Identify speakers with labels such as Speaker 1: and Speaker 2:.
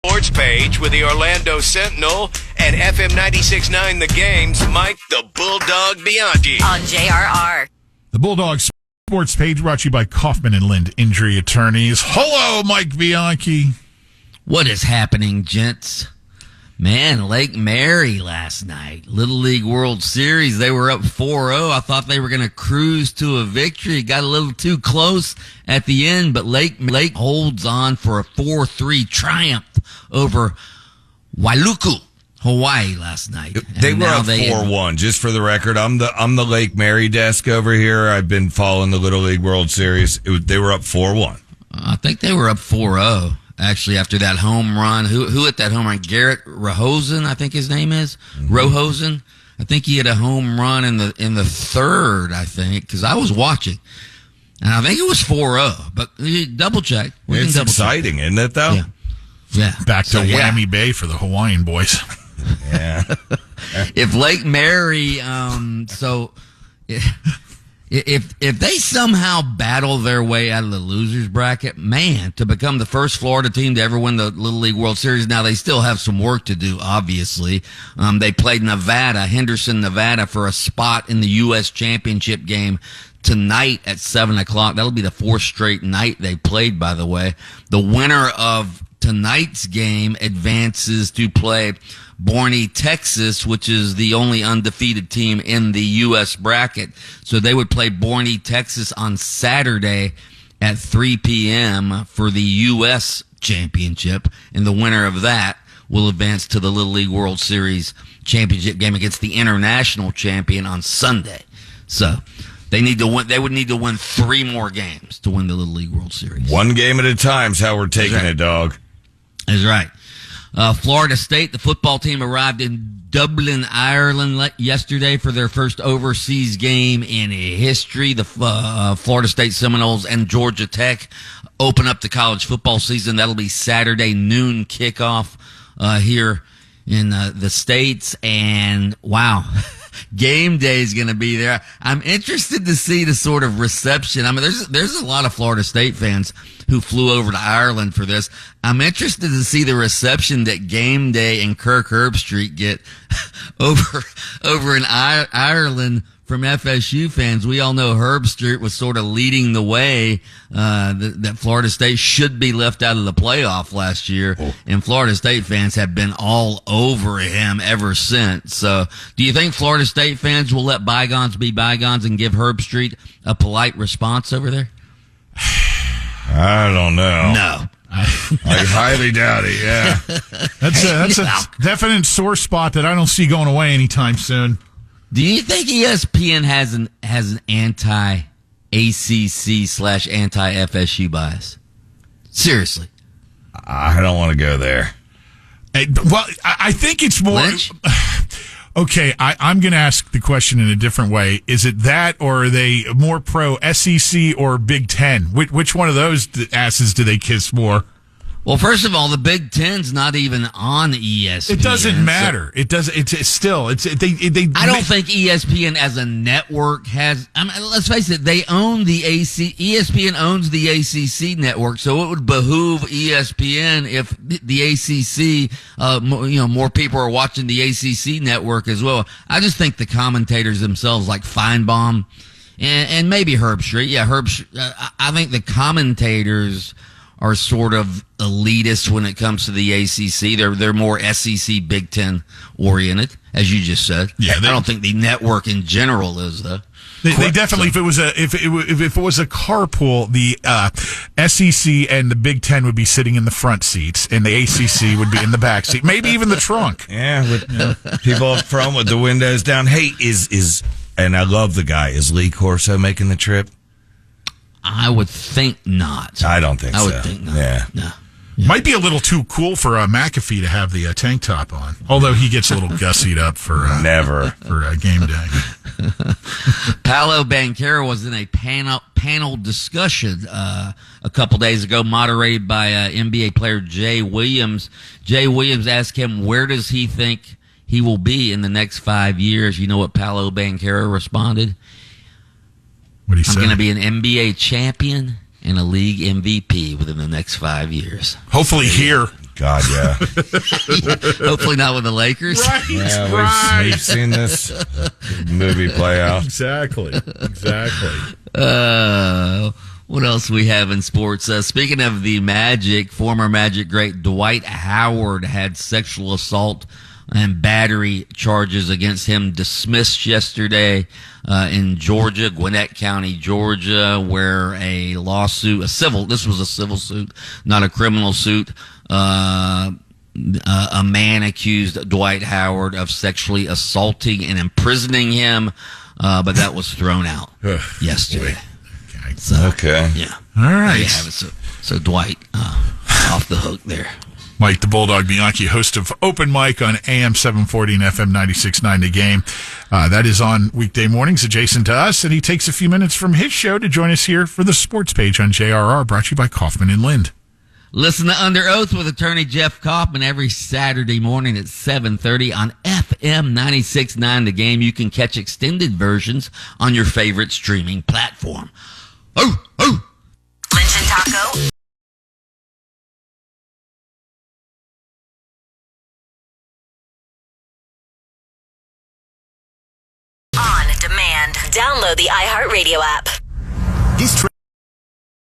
Speaker 1: Sports page with the Orlando Sentinel and FM 96.9 The Game's Mike the Bulldog Bianchi.
Speaker 2: On JRR.
Speaker 3: The Bulldog Sports page brought to you by Kaufman and Lind Injury Attorneys. Hello, Mike Bianchi.
Speaker 4: What is happening, gents? Man, Lake Mary last night. Little League World Series. They were up 4-0. I thought they were going to cruise to a victory. Got a little too close at the end, but Lake holds on for a 4-3 triumph over Wailuku, Hawaii last night.
Speaker 5: They were up 4-1. Just for the record, I'm the Lake Mary desk over here. I've been following the Little League World Series. They were up 4-1.
Speaker 4: I think they were up 4-0. Actually, after that home run, who hit that home run? Garrett Rohosen, I think his name is. Rohosen. I think he hit a home run in the third, I think, because I was watching. And I think it was 4-0, but double check.
Speaker 5: It's exciting, isn't it, though?
Speaker 4: Yeah.
Speaker 3: Back to Whammy Bay for the Hawaiian boys.
Speaker 5: Yeah.
Speaker 4: If Lake Mary, If they somehow battle their way out of the losers bracket, man, to become the first Florida team to ever win the Little League World Series. Now, they still have some work to do, obviously. They played Henderson, Nevada, for a spot in the U.S. Championship game tonight at 7 o'clock. That'll be the fourth straight night they played, by the way. The winner of tonight's game advances to play Borney, Texas, which is the only undefeated team in the U.S. bracket. So they would play Borney, Texas on Saturday at 3 p.m. for the U.S. championship. And the winner of that will advance to the Little League World Series championship game against the international champion on Sunday. So they need to win. They would need to win 3 more games to win the Little League World Series.
Speaker 5: One game at a time is how we're taking it, dog.
Speaker 4: That's right. Florida State, the football team, arrived in Dublin, Ireland yesterday for their first overseas game in history. The Florida State Seminoles and Georgia Tech open up the college football season. That'll be Saturday noon kickoff here in the States. And wow, game day is going to be there. I'm interested to see the sort of reception. I mean, there's a lot of Florida State fans who flew over to Ireland for this. I'm interested to see the reception that game day and Kirk Herbstreit get over in Ireland from FSU fans. We all know Herbstreit was sort of leading the way that Florida State should be left out of the playoff last year, and Florida State fans have been all over him ever since. So do you think Florida State fans will let bygones be bygones and give Herbstreit a polite response over there?
Speaker 5: I don't know.
Speaker 4: No.
Speaker 5: I highly doubt it, yeah.
Speaker 3: That's a definite sore spot that I don't see going away anytime soon.
Speaker 4: Do you think ESPN has an anti-ACC/anti-FSU bias? Seriously.
Speaker 5: I don't want to go there.
Speaker 3: Well, I think it's more...
Speaker 4: Lynch?
Speaker 3: Okay, I'm going to ask the question in a different way. Is it that, or are they more pro SEC or Big Ten? Which one of those asses do they kiss more?
Speaker 4: Well, first of all, the Big Ten's not even on ESPN.
Speaker 3: It doesn't matter. It does. It's still. They.
Speaker 4: I don't think ESPN as a network has. I mean, let's face it. They own the AC. ESPN owns the ACC network, so it would behoove ESPN if the ACC. More people are watching the ACC network as well. I just think the commentators themselves, like Feinbaum, and maybe Herbstreit. Yeah, I think the commentators are sort of elitist when it comes to the ACC. They're more SEC Big Ten oriented, as you just said. Yeah, I don't think the network in general is though.
Speaker 3: They definitely, if it was a carpool, the SEC and the Big Ten would be sitting in the front seats, and the ACC would be in the back seat, maybe even the trunk.
Speaker 5: Yeah, with people up front with the windows down. Hey, and I love the guy. Is Lee Corso making the trip?
Speaker 4: I would think not.
Speaker 5: I don't think so.
Speaker 4: I would think not.
Speaker 5: Yeah.
Speaker 4: No.
Speaker 3: Yeah. Might be a little too cool for McAfee to have the tank top on, although he gets a little gussied up for game day.
Speaker 4: Paolo Banchero was in a panel discussion a couple days ago, moderated by NBA player Jay Williams. Jay Williams asked him, where does he think he will be in the next 5 years? You know what Paolo Banchero responded?
Speaker 3: What he said?
Speaker 4: I'm going to be an NBA champion and a league MVP within the next 5 years.
Speaker 3: Hopefully here.
Speaker 5: God, yeah.
Speaker 4: Hopefully not with the Lakers.
Speaker 3: Right,
Speaker 5: Yeah, we've seen this movie play out.
Speaker 3: Exactly.
Speaker 4: What else we have in sports? Speaking of the Magic, former Magic great Dwight Howard had sexual assault and battery charges against him dismissed yesterday in Georgia, Gwinnett County, Georgia, where this was a civil suit, not a criminal suit. A man accused Dwight Howard of sexually assaulting and imprisoning him, but that was thrown out yesterday.
Speaker 5: Okay.
Speaker 4: Yeah.
Speaker 3: All right.
Speaker 4: There you have it. So Dwight off the hook there.
Speaker 3: Mike the Bulldog Bianchi, host of Open Mic on AM 740 and FM 96.9 The Game. That is on weekday mornings adjacent to us, and he takes a few minutes from his show to join us here for the sports page on JRR, brought to you by Kaufman and Lind.
Speaker 4: Listen to Under Oath with attorney Jeff Kaufman every Saturday morning at 7:30 on FM 96.9 The Game. You can catch extended versions on your favorite streaming platform. Oh!
Speaker 2: Lynch and Taco. On demand. Download the iHeartRadio app.